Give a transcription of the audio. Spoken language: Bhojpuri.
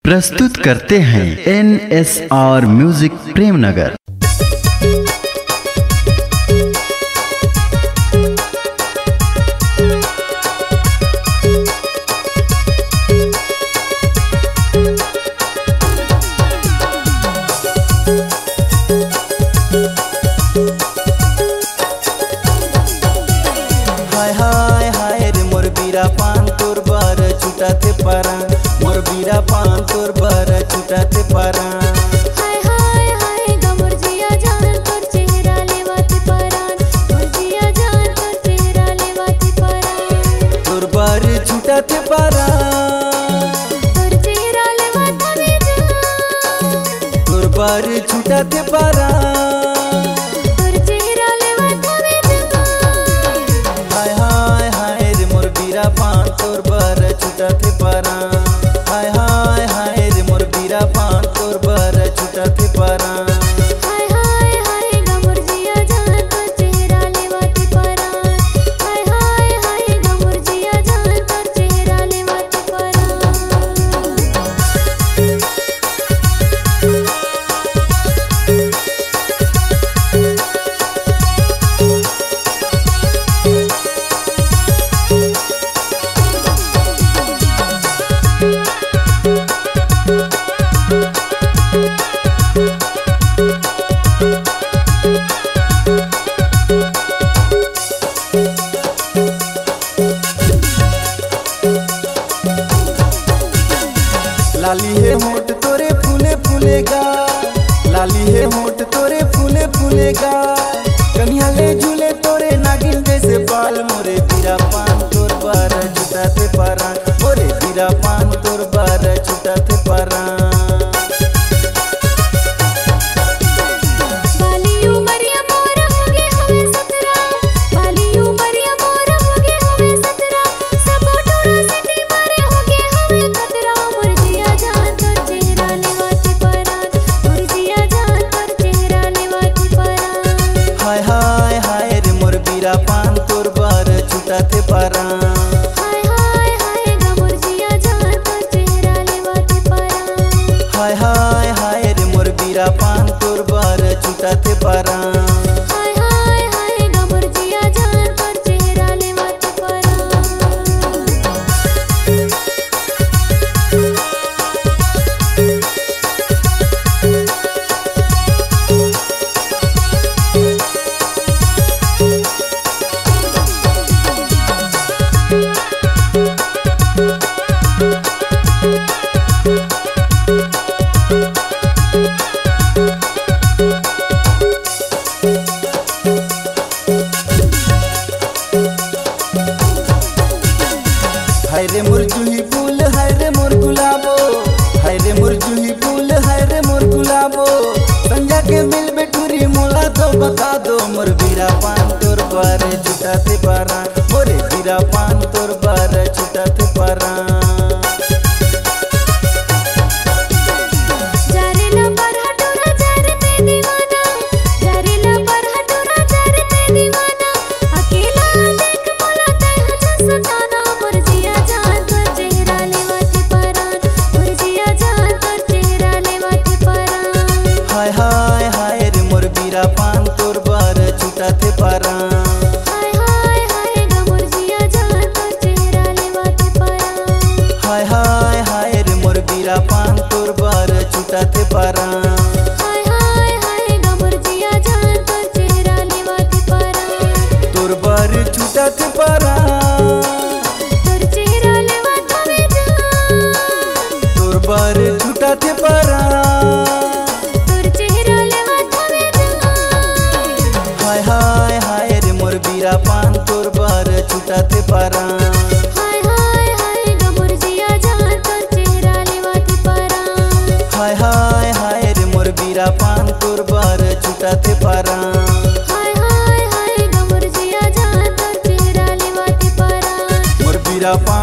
प्रस्तुत करते हैं NSR म्यूजिक प्रेमनगर। हाय हाय हाय रे मोर बीरा पान तोर बार छुटाते पारा, मोर बीरा पान तोर बार छुटाते पारा। हाय हाय हाय गा मोर जिया जान तोर चेहरा लेवाते पारान, मोर जिया जान तोर चेहरा लेवाते पारान। तोर बार छुटाते पारा, तोर चेहरा लेवाते जान, तोर बार छुटाते पारा। तोर चेहरा लेवाते जान। हाय हाय हाय रे मोर बीरा पान तोर बार छुटाते पारा। हाय हाय हाय रे मोर बीरा पान तोर बार छुटाते पारा। हाय हाय हाय गा मोर जिया जान तोर चेहरा लेवाते पारान, हाय हाय हाय गा मोर जिया जान तोर चेहरा लेवाते पारान। लाली है होठ तोरे फूले फूलेगा, लाली है होठ तोरे फूले फूलेगा। कन्हैया ले झूले तोरे नागिन जैसे बाल, मोरे बीरा पान तोर बार छुटाते पारा, मोरे बीरा पान तोर बार छुटाते पारा। बाली उमरिया मोर होगे हवे 17, बाली उमरिया मोर होगे हवे 17। सब टोरा सिटी मारे होगे हवे खतरा, मोर जिया जान तोर चेहरा लेवाते पारान, मोर जिया जान तोर चेहरा लेवाते पारान। हाय हाय हाय रे मोर बीरा पान तोर बार छुटाते पारा। हाय हाय हाय गा मोर जिया जान तोर चेहरा लेवाते पारान। हाय हाय हाय रे मोर बीरा पान तोर बार छुटाते पारा। हाय हाय हाय गा मोर जिया जान तोर चेहरा लेवाते पारान। हाय रे मोर जूही फूल, हाय रे मोर गुलाबो, हाय रे मोर जूही फूल, हाय रे मोर गुलाबो। संजा के मिल बेटूरी मोला तो बता दो, मोर बीरा पान तोर बार छुटाते पारा, मोरे बीरा पान तोर बार छुटाते पारा। जारेला पर हटोरा जार पे दीवाना, जारेला पर हटोरा जार पे दीवाना। अकेला देख मोला तह सताना, मोर जिया जान तोर चेहरा लेवाते पारान, मोर जिया जान तोर चेहरा लेवाते पारान। हाय हाय हाय रे मोर बीरा पान तोर बार छुटाते पारा। हाय हाय हाय गा मोर जिया जान तोर चेहरा लेवाते पारान। हाय हाय हाय रे मोर बीरा पान तोर बार छुटाते पारा। हाय हाय हाय गा मोर जिया जान तोर चेहरा लेवाते पारान। तोर बार छुटाते पारा, तोर चेहरा लेवाते जान, तोर बार छुटाते पारा। तोर चेहरा लेवाते जान। हाय हाय हाय रे मोर बीरा पान तोर बार छुटाते पारा। हाय हाय हाय गा मोर जिया जान तोर चेहरा लेवाते पारान। हाय हाय हाय रे मोर बीरा पान तोर बार छुटाते पारा। हाय हाय हाय गा मोर जिया जान तोर चेहरा लेवाते पारान। मोर बीरा पान